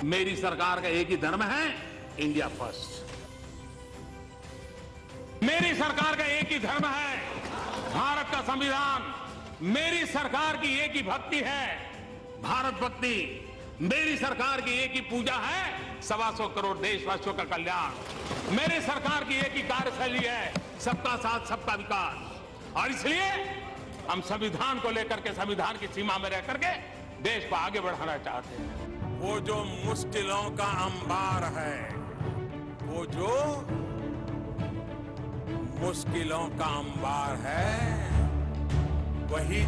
मेरी सरकार का एक ही धर्म है, इंडिया फर्स्ट। मेरी सरकार का एक ही धर्म है, भारत का संविधान। मेरी सरकार की एक ही भक्ति है, भारत भक्ति। मेरी सरकार की एक ही पूजा है, 125 करोड़ देशवासियों का कल्याण। मेरी सरकार की एक ही कार्यशैली है, सबका साथ सबका विकास। और इसलिए हम संविधान को लेकर के, संविधान की सीमा में रह करके देश को आगे बढ़ाना चाहते हैं। वो जो मुश्किलों का अंबार है, वो जो मुश्किलों का अंबार है, वही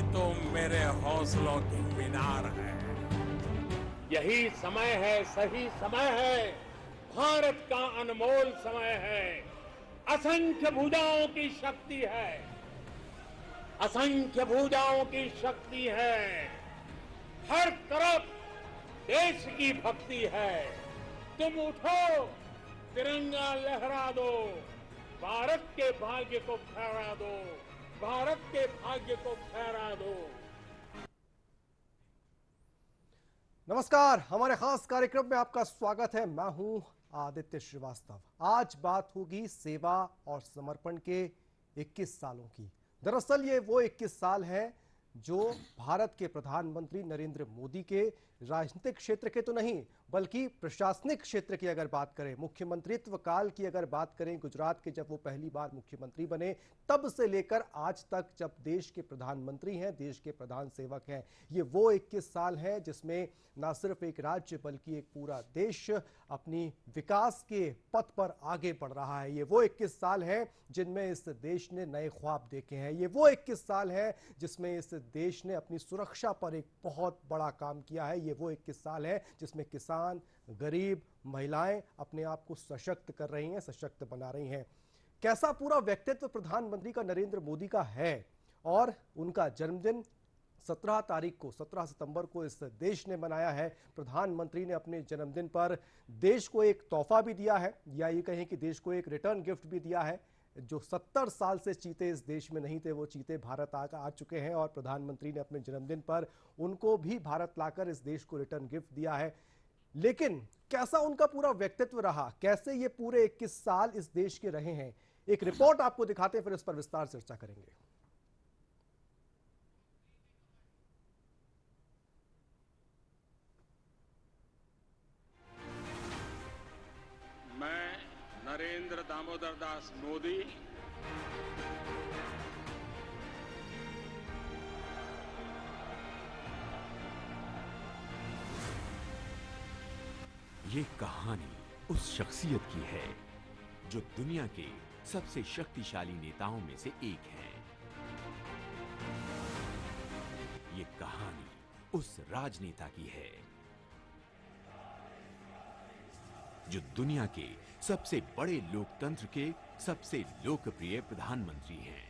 तो मेरे हौसलों की मीनार है। यही समय है, सही समय है, भारत का अनमोल समय है। असंख्य भुजाओं की शक्ति है, असंख्य भुजाओं की शक्ति है। हर तरफ देश की भक्ति है। तुम उठो, तिरंगा लहरा दो, भारत के भाग्य को फहरा दो, भारत के भाग्य को फहरा दो। नमस्कार, हमारे खास कार्यक्रम में आपका स्वागत है। मैं हूं आदित्य श्रीवास्तव। आज बात होगी सेवा और समर्पण के 21 सालों की। दरअसल ये वो 21 साल हैं जो भारत के प्रधानमंत्री नरेंद्र मोदी के राजनीतिक क्षेत्र के तो नहीं, बल्कि प्रशासनिक क्षेत्र की अगर बात करें, मुख्यमंत्रित्व काल की अगर बात करें, गुजरात के जब वो पहली बार मुख्यमंत्री बने तब से लेकर आज तक जब देश के प्रधानमंत्री हैं, देश के प्रधान सेवक हैं, ये वो 21 साल हैं जिसमें ना सिर्फ एक राज्य बल्कि एक पूरा देश अपनी विकास के पथ पर आगे बढ़ रहा है। ये वो 21 साल हैं जिनमें इस देश ने नए ख्वाब देखे हैं। ये वो 21 साल हैं जिसमें इस देश ने अपनी सुरक्षा पर एक बहुत बड़ा काम किया है। ये वो 21 साल है जिसमें किसान, गरीब, महिलाएं अपने आप को सशक्त कर रही हैं, सशक्त बना रही हैं। कैसा पूरा व्यक्तित्व प्रधानमंत्री का नरेंद्र मोदी का है। और उनका जन्मदिन 17 सितंबर को इस देश ने मनाया है। प्रधानमंत्री ने अपने जन्मदिन पर देश को एक तोहफा भी दिया है, या ये कहें कि देश को एक रिटर्न गिफ्ट भी दिया है। जो 70 साल से चीते इस देश में नहीं थे, वो चीते भारत आ चुके हैं और प्रधानमंत्री ने अपने जन्मदिन पर उनको भी भारत लाकर इस देश को रिटर्न गिफ्ट दिया है। लेकिन कैसा उनका पूरा व्यक्तित्व रहा, कैसे ये पूरे 21 साल इस देश के रहे हैं, एक रिपोर्ट आपको दिखाते हैं, फिर इस पर विस्तार से चर्चा करेंगे। मैं नरेंद्र दामोदर दास मोदी ये कहानी उस शख्सियत की है जो दुनिया के सबसे शक्तिशाली नेताओं में से एक है। ये कहानी उस राजनेता की है जो दुनिया के सबसे बड़े लोकतंत्र के सबसे लोकप्रिय प्रधानमंत्री हैं।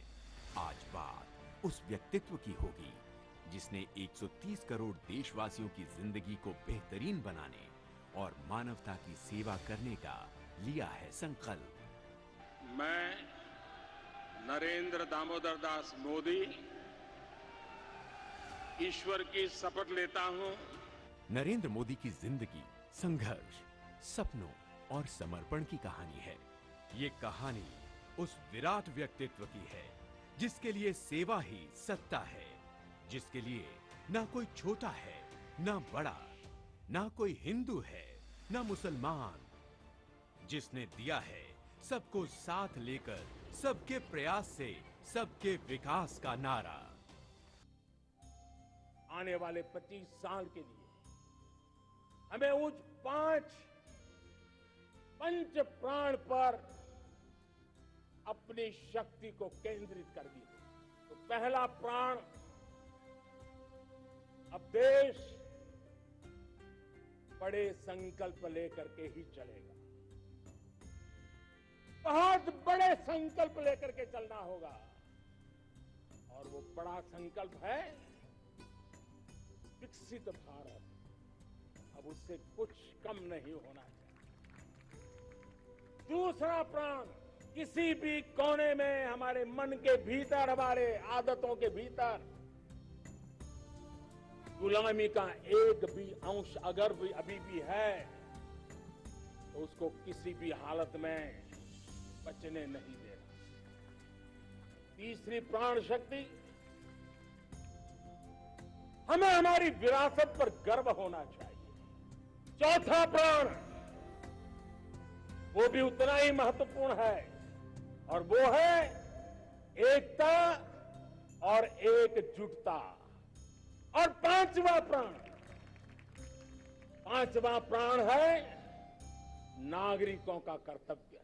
आज बात उस व्यक्तित्व की होगी जिसने 130 करोड़ देशवासियों की जिंदगी को बेहतरीन बनाने और मानवता की सेवा करने का लिया है संकल्प। मैं नरेंद्र दामोदर दास मोदी ईश्वर की शपथ लेता हूं। नरेंद्र मोदी की जिंदगी संघर्ष, सपनों और समर्पण की कहानी है। ये कहानी उस विराट व्यक्तित्व की है जिसके लिए सेवा ही सत्ता है, जिसके लिए ना कोई छोटा है ना बड़ा, ना कोई हिंदू है ना मुसलमान, जिसने दिया है सबको साथ लेकर सबके प्रयास से सबके विकास का नारा। आने वाले 25 साल के लिए हमें उस पंच प्राण पर अपनी शक्ति को केंद्रित करनी है। तो पहला प्राण, अब देश बड़े संकल्प लेकर के ही चलेगा। बहुत बड़े संकल्प लेकर के चलना होगा और वो बड़ा संकल्प है विकसित भारत। अब उससे कुछ कम नहीं होना चाहिए। दूसरा प्राण, किसी भी कोने में हमारे मन के भीतर, हमारे आदतों के भीतर गुलामी का एक भी अंश अगर भी अभी भी है तो उसको किसी भी हालत में बचने नहीं देना। तीसरी प्राण शक्ति, हमें हमारी विरासत पर गर्व होना चाहिए। चौथा प्राण, वो भी उतना ही महत्वपूर्ण है और वो है एकता और एकजुटता। और पांचवा प्राण है नागरिकों का कर्तव्य।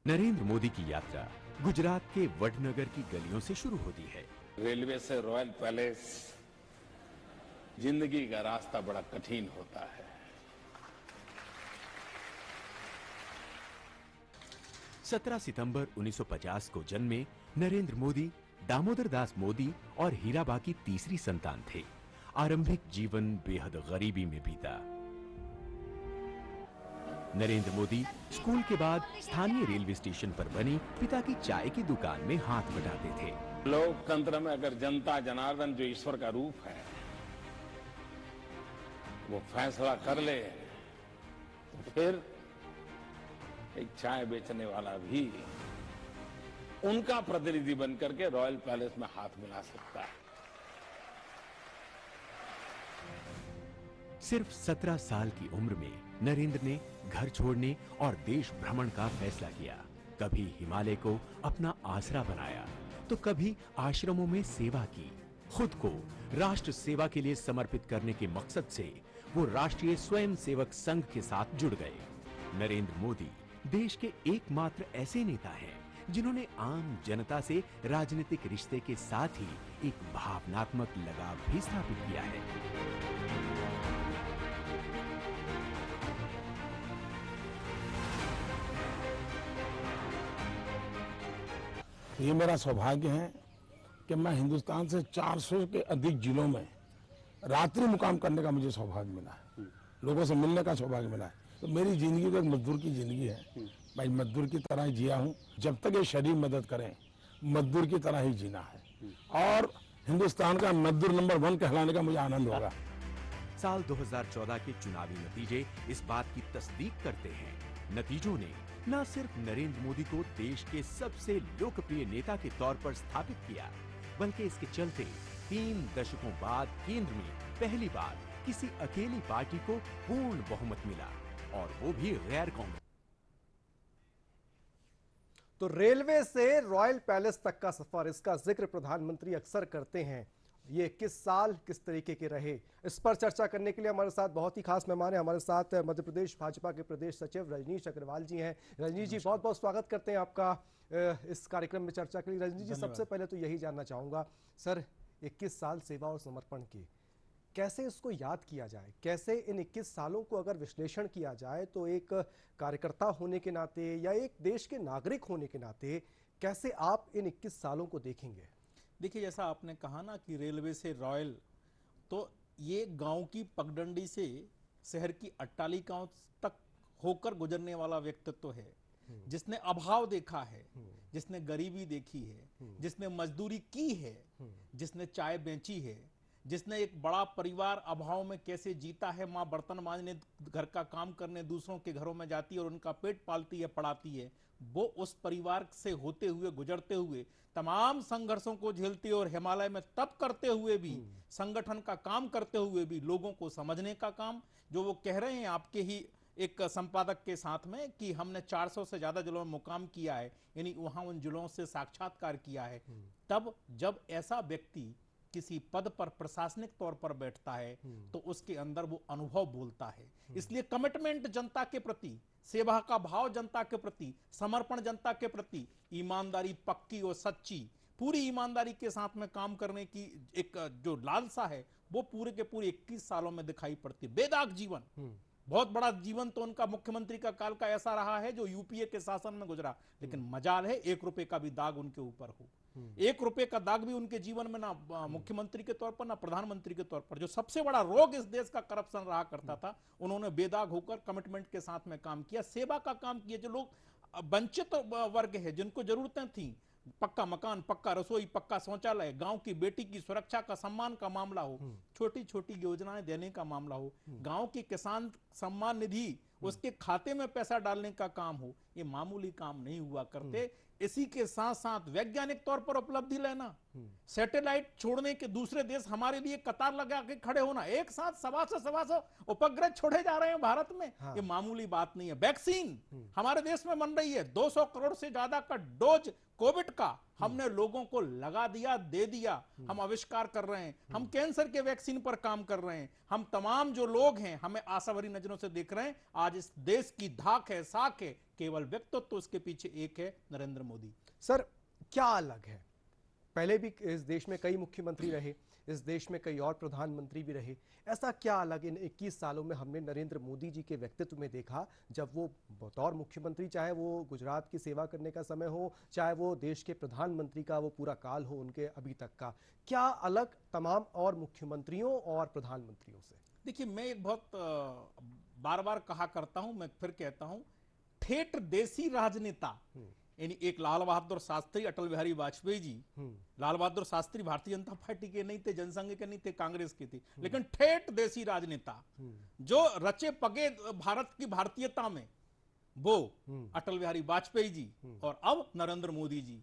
नरेंद्र मोदी की यात्रा गुजरात के वडनगर की गलियों से शुरू होती है। रेलवे से रॉयल पैलेस जिंदगी का रास्ता बड़ा कठिन होता है। 17 सितंबर 1950 को जन्मे नरेंद्र मोदी दामोदर दास मोदी और हीराबा की तीसरी संतान थे। आरंभिक जीवन बेहद गरीबी में बीता। नरेंद्र मोदी स्कूल के बाद स्थानीय रेलवे स्टेशन पर बनी पिता की चाय की दुकान में हाथ बटाते थे। लोकतंत्र में अगर जनता जनार्दन जो ईश्वर का रूप है वो फैसला कर ले तो फिर एक चाय बेचने वाला भी उनका प्रतिनिधि बनकर के रॉयल पैलेस में हाथ मिला सकता है। सिर्फ 17 साल की उम्र में नरेंद्र ने घर छोड़ने और देश भ्रमण का फैसला किया। कभी हिमालय को अपना आसरा बनाया तो कभी आश्रमों में सेवा की। खुद को राष्ट्र सेवा के लिए समर्पित करने के मकसद से वो राष्ट्रीय स्वयं सेवक संघ के साथ जुड़ गए। नरेंद्र मोदी देश के एकमात्र ऐसे नेता हैं जिन्होंने आम जनता से राजनीतिक रिश्ते के साथ ही एक भावनात्मक लगाव भी स्थापित किया है। ये मेरा सौभाग्य है कि मैं हिंदुस्तान से 400 के अधिक जिलों में रात्रि मुकाम करने का मुझे सौभाग्य मिला है, लोगों से मिलने का सौभाग्य मिला है। तो मेरी जिंदगी तो एक मजदूर की जिंदगी है। भाई मजदूर की तरह ही जिया हूँ। जब तक ये शरीर मदद करें मजदूर की तरह ही जीना है और हिंदुस्तान का मजदूर नंबर 1 कहलाने का मुझे आनंद होगा। साल 2014 के चुनावी नतीजे इस बात की तस्दीक करते हैं। नतीजों ने न सिर्फ नरेंद्र मोदी को देश के सबसे लोकप्रिय नेता के तौर पर स्थापित किया, बल्कि इसके चलते 3 दशकों बाद केंद्र में पहली बार किसी अकेली पार्टी को पूर्ण बहुमत मिला और वो भी गैर कांग्रेस। तो रेलवे से रॉयल पैलेस तक का सफर, इसका जिक्र प्रधानमंत्री अक्सर करते हैं। ये 21 साल किस तरीके के रहे, इस पर चर्चा करने के लिए हमारे साथ बहुत ही खास मेहमान हैं। हमारे साथ मध्य प्रदेश भाजपा के प्रदेश सचिव रजनीश अग्रवाल जी हैं। रजनीश जी, बहुत बहुत स्वागत करते हैं आपका इस कार्यक्रम में चर्चा के लिए। रजनीश जी, सबसे पहले तो यही जानना चाहूंगा सर, 21 साल सेवा और समर्पण की, कैसे इसको याद किया जाए? कैसे इन 21 सालों को अगर विश्लेषण किया जाए तो एक कार्यकर्ता होने के नाते या एक देश के नागरिक होने के नाते कैसे आप इन 21 सालों को देखेंगे? देखिए, जैसा आपने कहा ना कि रेलवे से रॉयल, तो ये गांव की पगडंडी से शहर की अट्टालिकाओं तक होकर गुजरने वाला व्यक्तित्व है, जिसने अभाव देखा है, जिसने गरीबी देखी है, जिसने मजदूरी की है, जिसने चाय बेची है, जिसने एक बड़ा परिवार अभाव में कैसे जीता है। माँ बर्तन मांजने, घर का काम करने दूसरों के घरों में जाती है और उनका पेट पालती है, पढ़ाती है। वो उस परिवार से होते हुए, गुजरते हुए, तमाम संघर्षों को झेलते हुए और हिमालय में तप करते हुए भी, संगठन का काम करते हुए भी, लोगों को समझने का काम, जो वो कह रहे हैं आपके ही एक संपादक के साथ में कि हमने 400 से ज्यादा जिलों में मुकाम किया है, यानी वहां उन जिलों से साक्षात्कार किया है। तब जब ऐसा व्यक्ति किसी पद पर प्रशासनिक तौर पर बैठता है तो उसके अंदर वो अनुभव बोलता है। इसलिए कमिटमेंट जनता के प्रति, सेवा का भाव जनता के प्रति, समर्पण जनता के प्रति, ईमानदारी पक्की और सच्ची, पूरी ईमानदारी के साथ में काम करने की एक जो लालसा है वो पूरे के पूरे 21 सालों में दिखाई पड़ती है। बेदाग जीवन, बहुत बड़ा जीवन तो उनका मुख्यमंत्री का काल का ऐसा रहा है जो यूपीए के शासन में गुजरा, लेकिन मजाल है 1 रुपए का भी दाग उनके ऊपर हो। 1 रुपए का दाग भी उनके जीवन में ना मुख्यमंत्री के तौर पर ना प्रधानमंत्री के तौर पर। जो सबसे बड़ा रोग इस देश का करप्शन रहा करता था, उन्होंने बेदाग होकर कमिटमेंट के साथ में काम किया, सेवा का काम किया। जो लोग वंचित वर्ग है, जिनको जरूरतें थी, पक्का मकान, पक्का रसोई, पक्का शौचालय, गांव की बेटी की सुरक्षा का सम्मान का मामला हो, छोटी छोटी योजनाएं देने का मामला हो, गांव की किसान सम्मान निधि उसके खाते में पैसा डालने का काम हो, ये मामूली काम नहीं हुआ करते। इसी के साथ साथ वैज्ञानिक तौर पर उपलब्धि लेना, सैटेलाइट छोड़ने के दूसरे देश हमारे लिए कतार लगा के खड़े होना, एक साथ 125 उपग्रह छोड़े जा रहे हैं भारत में, हाँ। ये मामूली बात नहीं है। वैक्सीन हमारे देश में बन रही है, 200 करोड़ से ज्यादा का डोज कोविड का हमने लोगों को लगा दिया, दे दिया। हम आविष्कार कर रहे हैं, हम कैंसर के वैक्सीन पर काम कर रहे हैं, हम तमाम जो लोग हैं हमें आशा भरी नजरों से देख रहे हैं। आज इस देश की धाक है, साख है, केवल व्यक्तित्व तो उसके पीछे एक है, नरेंद्र मोदी। सर क्या अलग है? पहले भी इस देश में कई मुख्यमंत्री रहे, इस देश में कई और प्रधानमंत्री भी रहे, ऐसा क्या अलग इन 21 सालों में हमने नरेंद्र मोदी जी के व्यक्तित्व में देखा, जब वो बतौर मुख्यमंत्री, चाहे वो गुजरात की सेवा करने का समय हो, चाहे वो देश के प्रधानमंत्री का वो पूरा काल हो उनके अभी तक का, क्या अलग तमाम और मुख्यमंत्रियों और प्रधानमंत्रियों से? देखिए, मैं एक बहुत बार बार कहा करता हूं, मैं फिर कहता हूं, ठेठ देसी राजनेता, यानी एक लाल बहादुर शास्त्री, अटल बिहारी वाजपेयी जी। लाल बहादुर शास्त्री भारतीय जनता पार्टी के नहीं थे, जनसंघ के नहीं थे, कांग्रेस के थे, लेकिन ठेठ देसी राजनेता जो रचे पगे भारत की भारतीयता में, वो अटल बिहारी वाजपेयी जी और अब नरेंद्र मोदी जी।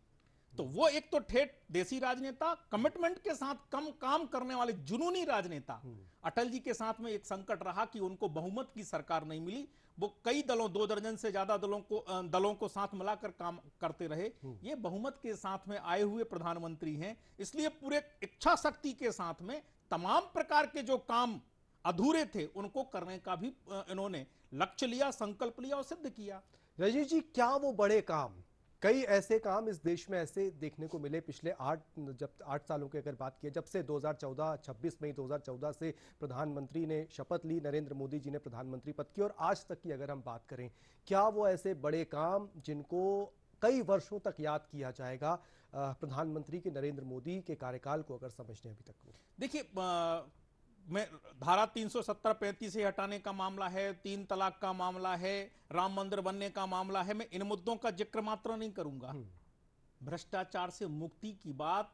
तो वो एक तो ठेठ देसी राजनेता, कमिटमेंट के साथ कम काम करने वाले जुनूनी राजनेता। अटल जी के साथ में एक संकट रहा कि उनको बहुमत की सरकार नहीं मिली, वो कई दलों, 2 दर्जन से ज्यादा दलों को साथ मिलाकर काम करते रहे। ये बहुमत के साथ में आए हुए प्रधानमंत्री हैं, इसलिए पूरे इच्छा शक्ति के साथ में तमाम प्रकार के जो काम अधूरे थे उनको करने का भी इन्होंने लक्ष्य लिया, संकल्प लिया और सिद्ध किया। रजनीश जी, क्या वो बड़े काम, कई ऐसे काम इस देश में ऐसे देखने को मिले पिछले 8 सालों की अगर बात की, जब से 2014 26 मई 2014 से प्रधानमंत्री ने शपथ ली, नरेंद्र मोदी जी ने प्रधानमंत्री पद की, और आज तक की अगर हम बात करें, क्या वो ऐसे बड़े काम जिनको कई वर्षों तक याद किया जाएगा प्रधानमंत्री के नरेंद्र मोदी के कार्यकाल को अगर समझने अभी तक? देखिए, मैं धारा 370-35 से हटाने का मामला है, 3 तलाक का मामला है, राम मंदिर बनने का मामला है, मैं इन मुद्दों का जिक्र मात्र नहीं करूंगा। भ्रष्टाचार से मुक्ति की बात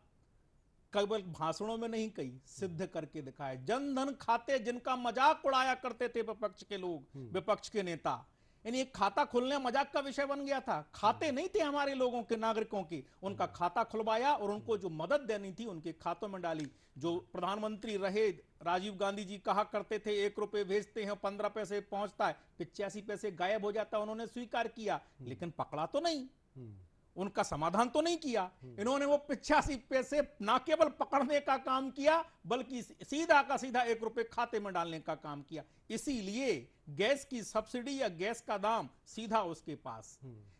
केवल भाषणों में नहीं कही, सिद्ध करके दिखाए। जनधन खाते जिनका मजाक उड़ाया करते थे विपक्ष के लोग, विपक्ष के नेता, यानी एक खाता खुलने मजाक का विषय बन गया था। खाते नहीं थे हमारे लोगों के, नागरिकों के, उनका खाता खुलवाया और उनको जो मदद देनी थी उनके खातों में डाली। जो प्रधानमंत्री रहे राजीव गांधी जी कहा करते थे 1 रुपए भेजते हैं 15 पैसे पहुंचता है, 85 पैसे गायब हो जाता है, उन्होंने स्वीकार किया, लेकिन पकड़ा तो नहीं, उनका समाधान तो नहीं किया। इन्होंने वो 85 पैसे ना केवल पकड़ने का काम किया, बल्कि सीधा का सीधा 1 रुपए खाते में डालने का काम किया। इसीलिए गैस की सब्सिडी या गैस का दाम सीधा उसके पास,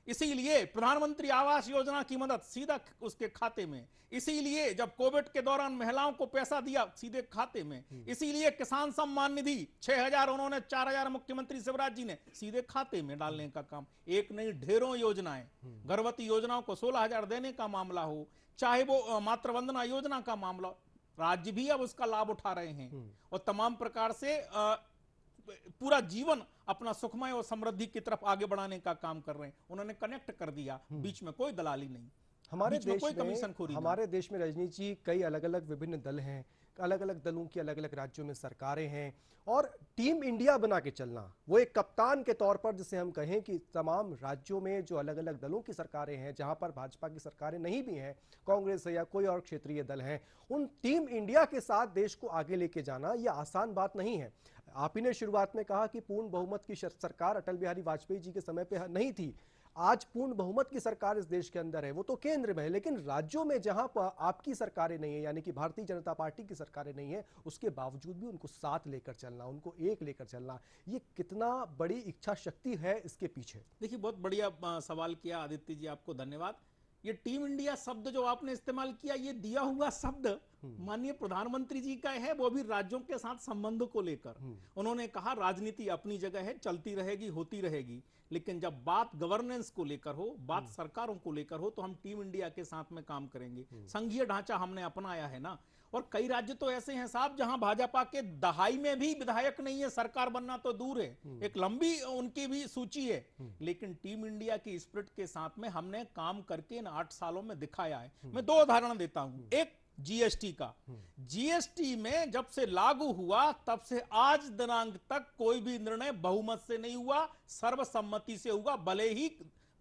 इसीलिए प्रधानमंत्री आवास योजना की मदद सीधा उसके खाते में, इसीलिए जब कोविड के दौरान महिलाओं को पैसा दिया सीधे खाते में, इसीलिए किसान सम्मान निधि 6,000 उन्होंने 4,000 मुख्यमंत्री शिवराज जी ने सीधे खाते में डालने का काम। एक नहीं, ढेरों योजनाएं, गर्भवती योजनाओं को 16,000 देने का मामला हो, चाहे वो मातृवंदना योजना का मामला, राज्य भी अब उसका लाभ उठा रहे हैं और तमाम प्रकार से पूरा जीवन अपना सुखमय और समृद्धि की तरफ आगे बढ़ाने का काम कर रहे हैं। उन्होंने कनेक्ट कर दिया, बीच में कोई दलाली नहीं, हमारे बीच में देश कोई में, कमीशनखोरी नहीं। हमारे देश में रजनीश जी कई अलग अलग विभिन्न दल हैं, अलग अलग दलों की अलग अलग राज्यों में सरकारें हैं, और टीम इंडिया बना के चलना, वो एक कप्तान के तौर पर जिसे हम कहें कि तमाम राज्यों में जो अलग अलग दलों की सरकारें हैं, जहां पर भाजपा की सरकारें नहीं भी हैं, कांग्रेस है या कोई और क्षेत्रीय दल हैं, उन टीम इंडिया के साथ देश को आगे लेके जाना ये आसान बात नहीं है। आप ही ने शुरुआत में कहा कि पूर्ण बहुमत की सरकार अटल बिहारी वाजपेयी जी के समय पे नहीं थी, आज पूर्ण बहुमत की सरकार इस देश के अंदर है, वो तो केंद्र में है, लेकिन राज्यों में जहां पर आपकी सरकारें नहीं है, यानी कि भारतीय जनता पार्टी की सरकारें नहीं है, उसके बावजूद भी उनको साथ लेकर चलना, उनको एक लेकर चलना, ये कितना बड़ी इच्छा शक्ति है इसके पीछे? देखिए, बहुत बढ़िया सवाल किया आदित्य जी, आपको धन्यवाद। ये टीम इंडिया शब्द जो आपने इस्तेमाल किया, ये दिया हुआ शब्द माननीय प्रधानमंत्री जी का है, वो भी राज्यों के साथ संबंध को लेकर। उन्होंने कहा राजनीति अपनी जगह है, चलती रहेगी, होती रहेगी, लेकिन जब बात गवर्नेंस को लेकर हो, बात सरकारों को लेकर हो, तो हम टीम इंडिया के साथ में काम करेंगे। संघीय ढांचा हमने अपनाया है ना, और कई राज्य तो ऐसे हैं साहब जहां भाजपा के दहाई में भी विधायक नहीं है, सरकार बनना तो दूर है, एक लंबी उनकी भी सूची है। लेकिन टीम इंडिया की स्पिरिट के साथ में हमने काम करके इन 8 सालों में दिखाया है। मैं 2 उदाहरण देता हूं। एक जीएसटी का, जीएसटी में जब से लागू हुआ तब से आज दिनांक तक कोई भी निर्णय बहुमत से नहीं हुआ, सर्वसम्मति से हुआ। भले ही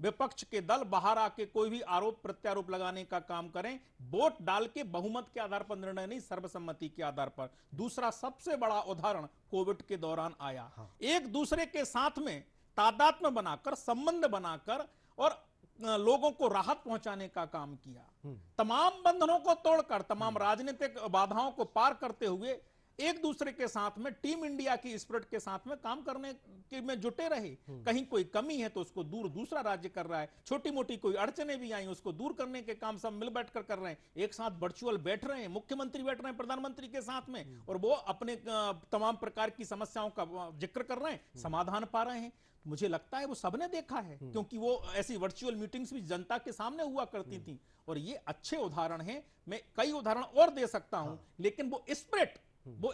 विपक्ष के दल बाहर आके कोई भी आरोप प्रत्यारोप लगाने का काम करें, वोट डाल के बहुमत के आधार पर निर्णय नहीं, सर्वसम्मति के आधार पर। दूसरा सबसे बड़ा उदाहरण कोविड के दौरान आया। एक दूसरे के साथ में तादात्म्य बनाकर, संबंध बनाकर और लोगों को राहत पहुंचाने का काम किया। तमाम बंधनों को तोड़कर, तमाम राजनीतिक बाधाओं को पार करते हुए एक दूसरे के साथ में टीम इंडिया की स्पिरिट के साथ में काम करने के में जुटे रहे। कहीं कोई कमी है तो उसको दूर दूसरा राज्य कर रहा है, छोटी मोटी कोई अड़चने भी आई उसको दूर करने के काम सब मिल बैठकर कर रहे हैं। एक साथ वर्चुअल बैठ रहे हैं, मुख्यमंत्री बैठ रहे हैं प्रधानमंत्री के साथ में, और वो अपने तमाम प्रकार की समस्याओं का जिक्र कर रहे हैं, समाधान पा रहे हैं। मुझे लगता है वो सबने देखा है, क्योंकि वो ऐसी वर्चुअल मीटिंग्स भी जनता के सामने हुआ करती थी। और ये अच्छे उदाहरण हैं, मैं कई उदाहरण और दे सकता हूं, लेकिन वो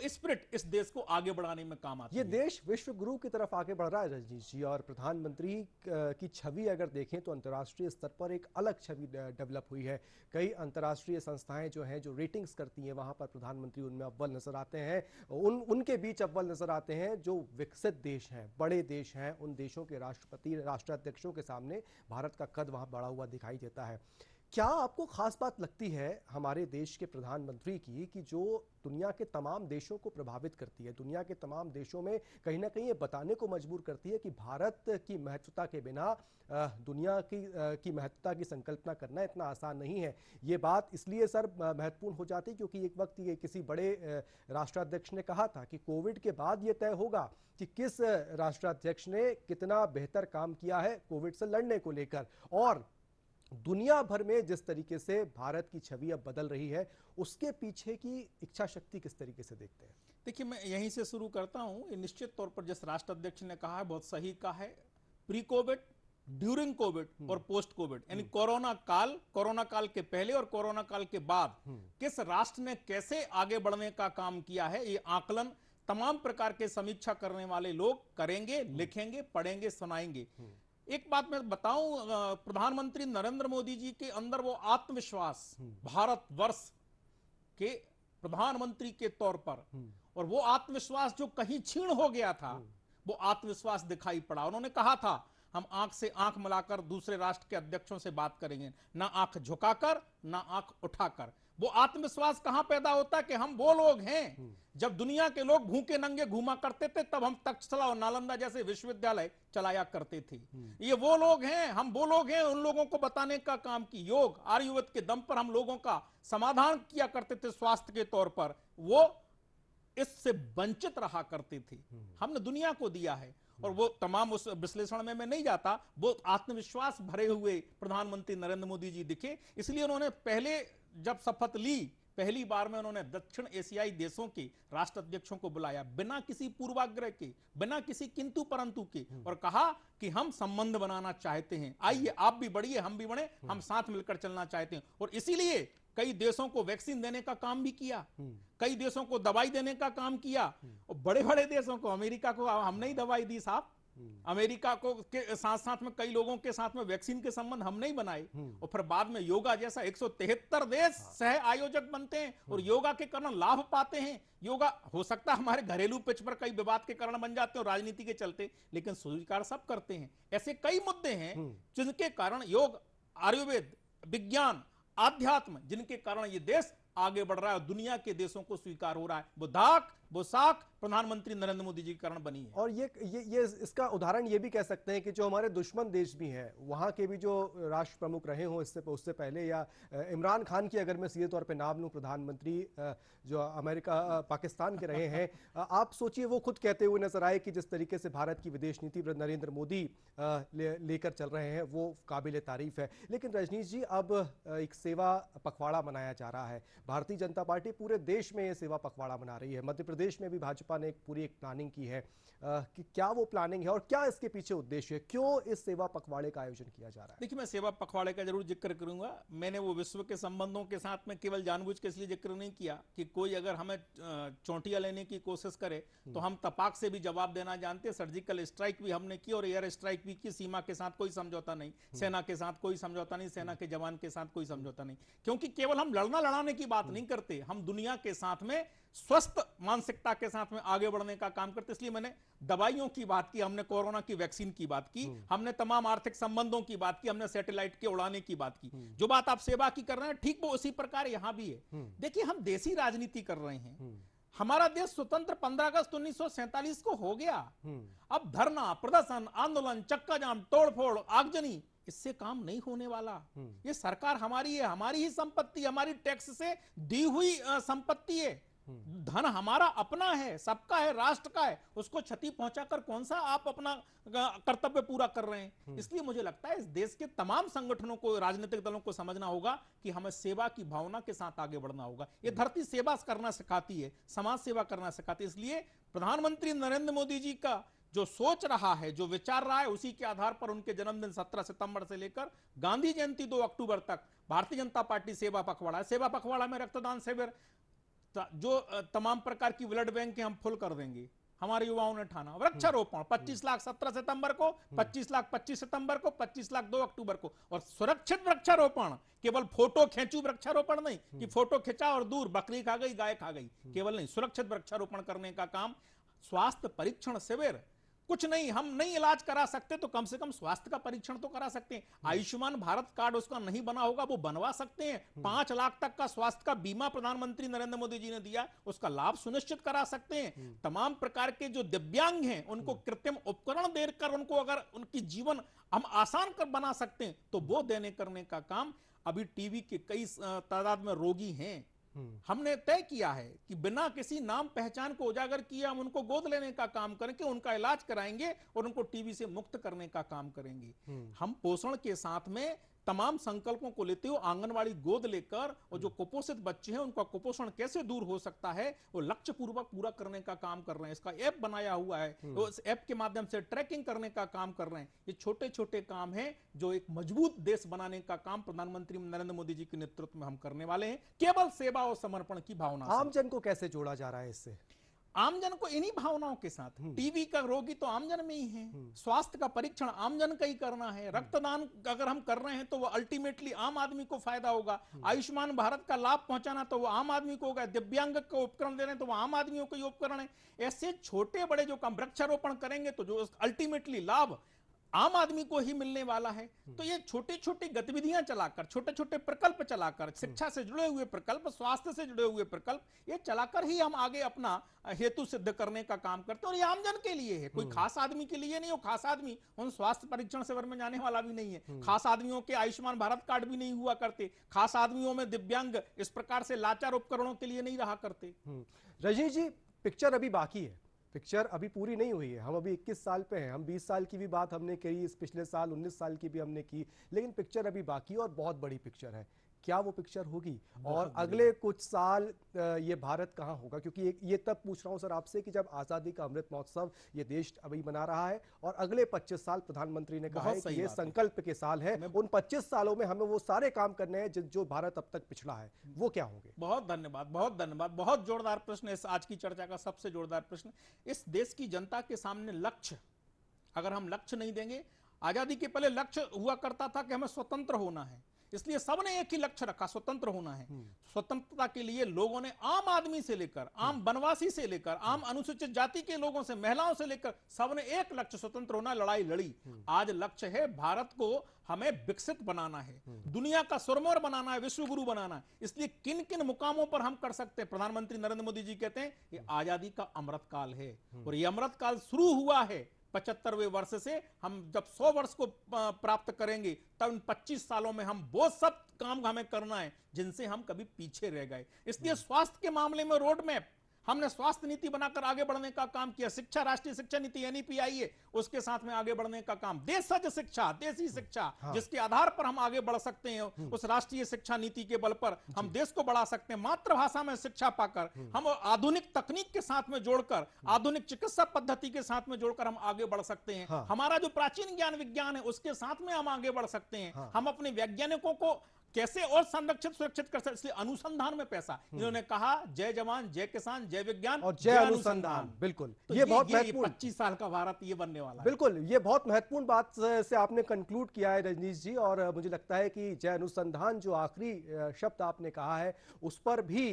स्पिरिट इस देश को आगे बढ़ाने में काम आती है। ये देश विश्व गुरु की तरफ आगे बढ़ रहा है रजनीश जी, और प्रधानमंत्री की छवि अगर देखें तो अंतर्राष्ट्रीय स्तर पर एक अलग छवि डेवलप हुई है। कई अंतर्राष्ट्रीय संस्थाएं जो हैं, जो रेटिंग्स करती हैं, वहां पर प्रधानमंत्री उनमें अव्वल नजर आते हैं। उनके बीच अव्वल नजर आते हैं जो विकसित देश हैं, बड़े देश हैं। उन देशों के राष्ट्रपति, राष्ट्राध्यक्षों के सामने भारत का कद वहां बढ़ा हुआ दिखाई देता है। क्या आपको खास बात लगती है हमारे देश के प्रधानमंत्री की, कि जो दुनिया के तमाम देशों को प्रभावित करती है, दुनिया के तमाम देशों में कहीं ना कहीं ये बताने को मजबूर करती है कि भारत की महत्वता के बिना दुनिया की महत्वता की संकल्पना करना इतना आसान नहीं है। ये बात इसलिए सर महत्वपूर्ण हो जाती है क्योंकि एक वक्त ये किसी बड़े राष्ट्राध्यक्ष ने कहा था कि कोविड के बाद ये तय होगा कि किस राष्ट्राध्यक्ष ने कितना बेहतर काम किया है कोविड से लड़ने को लेकर। और दुनिया भर में जिस तरीके से भारत की छवि अब बदल रही है, उसके पीछे की इच्छा शक्ति किस तरीके से देखते हैं? देखिए, मैं यहीं से शुरू करता हूं। निश्चित तौर पर जिस राष्ट्राध्यक्ष ने कहा है, बहुत सही कहा है। प्री कोविड, ड्यूरिंग कोविड और पोस्ट कोविड, यानी कोरोना काल के पहले और कोरोना काल के बाद किस राष्ट्र ने कैसे आगे बढ़ने का काम किया है, ये आकलन तमाम प्रकार के समीक्षा करने वाले लोग करेंगे, लिखेंगे, पढ़ेंगे, सुनाएंगे। एक बात मैं बताऊं, प्रधानमंत्री नरेंद्र मोदी जी के अंदर वो आत्मविश्वास, भारतवर्ष के प्रधानमंत्री के तौर पर, और वो आत्मविश्वास जो कहीं क्षीण हो गया था, वो आत्मविश्वास दिखाई पड़ा। उन्होंने कहा था, हम आंख से आंख मिलाकर दूसरे राष्ट्र के अध्यक्षों से बात करेंगे, ना आंख झुकाकर ना आंख उठाकर। वो आत्मविश्वास कहां पैदा होता है कि हम वो लोग हैं। जब दुनिया के लोग भूखे नंगे घूमा करते थे, तब हम तक्षशिला और नालंदा जैसे विश्वविद्यालय चलाया करते थे। ये वो लोग हैं, हम वो लोग हैं। उन लोगों को बताने का काम की योग आयुर्वेद के दम पर हम लोगों का समाधान किया करते थे स्वास्थ्य के तौर पर, वो इससे वंचित रहा करते थे। हमने दुनिया को दिया है, और वो तमाम उस विश्लेषण में मैं नहीं जाता। वो आत्मविश्वास भरे हुए प्रधानमंत्री नरेंद्र मोदी जी दिखे, इसलिए उन्होंने पहले जब शपथ ली, पहली बार में उन्होंने दक्षिण एशियाई देशों के राष्ट्राध्यक्षों को बुलाया, बिना किसी पूर्वाग्रह के, बिना किसी किंतु परंतु के, और कहा कि हम संबंध बनाना चाहते हैं, आइए आप भी बढ़िए, हम भी बढ़े, हम साथ मिलकर चलना चाहते हैं। और इसीलिए कई देशों को वैक्सीन देने का काम भी किया, कई देशों को दवाई देने का काम किया, और बड़े बड़े देशों को, अमेरिका को हमने ही दवाई दी साहब, अमेरिका को के साथ साथ में कई लोगों के साथ में वैक्सीन के संबंध हमने ही बनाए। और फिर बाद में योगा जैसा 173 देश सह आयोजक बनते हैं और योगा के कारण लाभ पाते हैं। योगा हो सकता है हमारे घरेलू पिच पर कई विवाद के कारण बन जाते हैं और राजनीति के चलते, लेकिन स्वीकार सब करते हैं। ऐसे कई मुद्दे हैं जिनके कारण योग, आयुर्वेद, विज्ञान, आध्यात्म, जिनके कारण ये देश आगे बढ़ रहा है, दुनिया के देशों को स्वीकार हो रहा है। वो धाक, वो साख प्रधानमंत्री नरेंद्र मोदी जी के कारण बनी है। और ये इसका उदाहरण ये भी कह सकते हैं कि जो हमारे दुश्मन देश भी हैं, वहाँ के भी जो राष्ट्र प्रमुख रहे हों उससे पहले, या इमरान खान की अगर मैं सीधे तौर पे नाम लूँ, प्रधानमंत्री जो अमेरिका पाकिस्तान के रहे हैं, आप सोचिए वो खुद कहते हुए नजर आए कि जिस तरीके से भारत की विदेश नीति नरेंद्र मोदी लेकर चल रहे हैं वो काबिल तारीफ है। लेकिन रजनीश जी, अब एक सेवा पखवाड़ा मनाया जा रहा है। भारतीय जनता पार्टी पूरे देश में ये सेवा पखवाड़ा मना रही है। मध्य प्रदेश में भी भाजपा ने पूरी एक प्लानिंग की है कि क्या वो प्लानिंग है और क्या इसके पीछे उद्देश्य है, क्यों इस सेवा पखवाड़े का आयोजन किया जा रहा है। देखिए, मैं सेवा पखवाड़े का जरूर जिक्र करूंगा। मैंने वो विश्व के संबंधों के साथ में केवल जानबूझ के इसलिए जिक्र नहीं किया कि कोई अगर हमें चोटियां लेने की कोशिश करे तो हम तपाक से भी जवाब देना जानते हैं। सर्जिकल स्ट्राइक भी हमने की और एयर स्ट्राइक भी की। सीमा के साथ कोई समझौता नहीं, सेना के साथ कोई समझौता नहीं, सेना के जवान के साथ कोई समझौता नहीं। क्योंकि केवल हम लड़ना लड़ाने की बात नहीं करते, हम दुनिया के साथ में स्वस्थ मानसिकता के साथ में आगे बढ़ने का काम करते। इसलिए मैंने दवाइयों की बात की, हमने कोरोना की वैक्सीन की बात की, हमने तमाम आर्थिक संबंधों की बात की, हमने सैटेलाइट के उड़ाने की बात की। जो बात आप सेवा की कर रहे हैं, ठीक वो उसी प्रकार यहां भी है। देखिए, हम देसी राजनीति कर रहे हैं। हमारा देश स्वतंत्र 15 अगस्त 1947 को हो गया। अब धरना, प्रदर्शन, आंदोलन, चक्का जाम, तोड़फोड़, आगजनी, इससे काम नहीं होने वाला। ये सरकार हमारी है, हमारी ही संपत्ति, हमारी टैक्स से दी हुई संपत्ति है। धन हमारा अपना है, सबका है, राष्ट्र का है। उसको क्षति पहुंचाकर कौन सा आप अपना कर्तव्य पूरा कर रहे हैं। इसलिए मुझे लगता है इस देश के तमाम संगठनों को, राजनीतिक दलों को समझना होगा कि हमें सेवा की भावना के साथ आगे बढ़ना होगा। ये धरती सेवा करना सिखाती है, समाज सेवा करना सिखाती है। इसलिए प्रधानमंत्री नरेंद्र मोदी जी का जो सोच रहा है, जो विचार रहा है, उसी के आधार पर उनके जन्मदिन 17 सितंबर से लेकर गांधी जयंती 2 अक्टूबर तक भारतीय जनता पार्टी सेवा पखवाड़ा है। सेवा पखवाड़ा में रक्तदान शिविर, जो तमाम प्रकार की ब्लड बैंक के हम फुल कर देंगे। हमारे युवाओं ने ठाना। वृक्षारोपण 25 लाख 17 सितंबर को, 25 लाख 25 सितंबर को, 25 लाख 2 अक्टूबर को। और सुरक्षित वृक्षारोपण, केवल फोटो खींचू वृक्षारोपण नहीं कि फोटो खींचा और दूर बकरी खा गई, गाय खा गई, केवल नहीं। सुरक्षित वृक्षारोपण करने का काम। स्वास्थ्य परीक्षण शिविर, कुछ नहीं, हम नहीं इलाज करा सकते तो कम से कम स्वास्थ्य का परीक्षण तो करा सकते हैं। आयुष्मान भारत कार्ड उसका नहीं बना होगा, वो बनवा सकते हैं। 5 लाख तक का स्वास्थ्य का बीमा प्रधानमंत्री नरेंद्र मोदी जी ने दिया, उसका लाभ सुनिश्चित करा सकते हैं। तमाम प्रकार के जो दिव्यांग हैं उनको कृत्रिम उपकरण देकर उनको अगर उनकी जीवन हम आसान कर बना सकते हैं तो वो देने करने का काम। अभी टीबी के कई तादाद में रोगी हैं, हमने तय किया है कि बिना किसी नाम पहचान को उजागर किए हम उनको गोद लेने का काम करेंगे, उनका इलाज कराएंगे और उनको टीबी से मुक्त करने का काम करेंगे। हम पोषण के साथ में तमाम संकल्पों को लेते हुए आंगनवाड़ी गोद लेकर और जो कुपोषित बच्चे हैं उनका कुपोषण कैसे दूर हो सकता है वो लक्ष्य पूर्वक पूरा करने का काम कर रहे हैं। इसका ऐप बनाया हुआ है, उस ऐप के माध्यम से ट्रैकिंग करने का काम कर रहे हैं। ये छोटे छोटे काम हैं जो एक मजबूत देश बनाने का काम प्रधानमंत्री नरेंद्र मोदी जी के नेतृत्व में हम करने वाले हैं, केवल सेवा और समर्पण की भावना से। आमजन को कैसे जोड़ा जा रहा है इससे? आमजन को इन्हीं भावनाओं के साथ। टीबी का रोगी तो आमजन में ही है, स्वास्थ्य का परीक्षण आमजन का ही करना है, रक्तदान अगर हम कर रहे हैं तो वो अल्टीमेटली आम आदमी को फायदा होगा। आयुष्मान भारत का लाभ पहुंचाना तो वो आम आदमी को होगा। दिव्यांग को उपकरण दे रहे हैं तो वो आम आदमियों को ही उपकरण है। ऐसे छोटे बड़े जो काम, वृक्षारोपण करेंगे तो जो अल्टीमेटली लाभ आम आदमी को ही मिलने वाला है। तो ये छोटी छोटी गतिविधियां चलाकर, छोटे छोटे प्रकल्प चलाकर, शिक्षा से जुड़े हुए प्रकल्प, स्वास्थ्य से जुड़े हुए प्रकल्प, ये चलाकर ही हम आगे अपना हेतु सिद्ध करने का काम करते हैं। और ये आमजन के लिए है, कोई खास आदमी के लिए नहीं हो। खास आदमी उन स्वास्थ्य परीक्षण शिविर में जाने वाला भी नहीं है। खास आदमियों के आयुष्मान भारत कार्ड भी नहीं हुआ करते। खास आदमियों में दिव्यांग इस प्रकार से लाचार उपकरणों के लिए नहीं रहा करते। रजनी जी, पिक्चर अभी बाकी है, पिक्चर अभी पूरी नहीं हुई है। हम अभी 21 साल पे हैं, हम 20 साल की भी बात हमने करी, इस पिछले साल 19 साल की भी हमने की, लेकिन पिक्चर अभी बाकी और बहुत बड़ी पिक्चर है। क्या वो पिक्चर होगी और अगले कुछ साल ये भारत कहाँ होगा? क्योंकि ये तब पूछ रहा हूँ सर आपसे कि जब आज़ादी का अमृत महोत्सव ये देश अभी मना रहा है और अगले 25 साल प्रधानमंत्री ने कहा है कि ये संकल्प के साल है, उन 25 सालों में हमें वो सारे काम करने हैं जो भारत अब तक पिछड़ा है, वो क्या होंगे? बहुत धन्यवाद, बहुत धन्यवाद। बहुत जोरदार प्रश्न है, आज की चर्चा का सबसे जोरदार प्रश्न। इस देश की जनता के सामने लक्ष्य, अगर हम लक्ष्य नहीं देंगे, आजादी के पहले लक्ष्य हुआ करता था कि हमें स्वतंत्र होना है, इसलिए सबने एक ही लक्ष्य रखा, स्वतंत्र होना है। स्वतंत्रता के लिए लोगों ने आम आदमी से लेकर आम वनवासी से लेकर आम अनुसूचित जाति के लोगों से, महिलाओं से लेकर सबने एक लक्ष्य, स्वतंत्र होना, लड़ाई लड़ी। आज लक्ष्य है भारत को हमें विकसित बनाना है, दुनिया का सुरमौर बनाना है, विश्व गुरु बनाना है। इसलिए किन किन मुकामों पर हम कर सकते हैं? प्रधानमंत्री नरेंद्र मोदी जी कहते हैं ये आजादी का अमृत काल है और ये अमृत काल शुरू हुआ है 75वें वर्ष से। हम जब 100 वर्ष को प्राप्त करेंगे तब इन 25 सालों में हम वो सब काम हमें करना है जिनसे हम कभी पीछे रह गए। इसलिए स्वास्थ्य के मामले में रोड मैप हमने स्वास्थ्य नीति बनाकर आगे बढ़ने का काम किया, शिक्षा, राष्ट्रीय शिक्षा नीति एनईपी आई है, उसके साथ में आगे बढ़ने का काम, देशज शिक्षा, देसी शिक्षा, जिसके आधार पर हम आगे बढ़ सकते हैं, उस राष्ट्रीय शिक्षा नीति के बल पर हम देश को बढ़ा सकते हैं। मातृभाषा में शिक्षा पाकर हम आधुनिक तकनीक के साथ में जोड़कर, आधुनिक चिकित्सा पद्धति के साथ में जोड़कर हम आगे बढ़ सकते हैं। हमारा जो प्राचीन ज्ञान विज्ञान है उसके साथ में हम आगे बढ़ सकते हैं। हम अपने वैज्ञानिकों को कैसे और संरक्षित सुरक्षित कर सकते, इसलिए अनुसंधान में पैसा। इन्होंने कहा जय जवान, जय किसान, जय विज्ञान और जय अनुसंधान। बिल्कुल, तो ये बहुत महत्वपूर्ण, 25 साल का भारत ये बनने वाला है। बिल्कुल, ये बहुत महत्वपूर्ण बात से आपने कंक्लूड किया है रजनीश जी। और मुझे लगता है कि जय अनुसंधान जो आखिरी शब्द आपने कहा है उस पर भी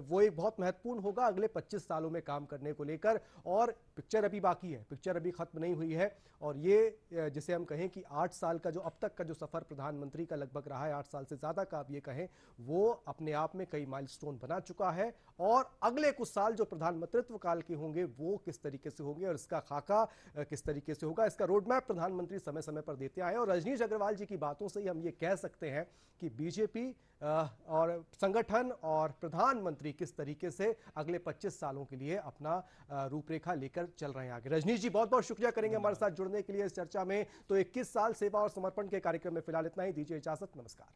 वो एक बहुत महत्वपूर्ण होगा अगले 25 सालों में काम करने को लेकर। और पिक्चर अभी बाकी है, पिक्चर अभी खत्म नहीं हुई है। और ये जिसे हम कहें कि 8 साल का जो अब तक का जो सफर प्रधानमंत्री का लगभग रहा है, 8 साल से ज्यादा का आप ये कहें, वो अपने आप में कई माइलस्टोन बना चुका है। और अगले कुछ साल जो प्रधानमंत्रित्व काल के होंगे वो किस तरीके से होंगे और इसका खाका किस तरीके से होगा, इसका रोड मैप प्रधानमंत्री समय समय पर देते आए। और रजनीश अग्रवाल जी की बातों से ही हम ये कह सकते हैं कि बीजेपी और संगठन और प्रधानमंत्री किस तरीके से अगले 25 सालों के लिए अपना रूपरेखा लेकर चल रहे हैं आगे। रजनीश जी बहुत बहुत शुक्रिया करेंगे हमारे साथ जुड़ने के लिए इस चर्चा में। तो 21 साल सेवा और समर्पण के कार्यक्रम में फिलहाल इतना ही, दीजिए इजाजत, नमस्कार।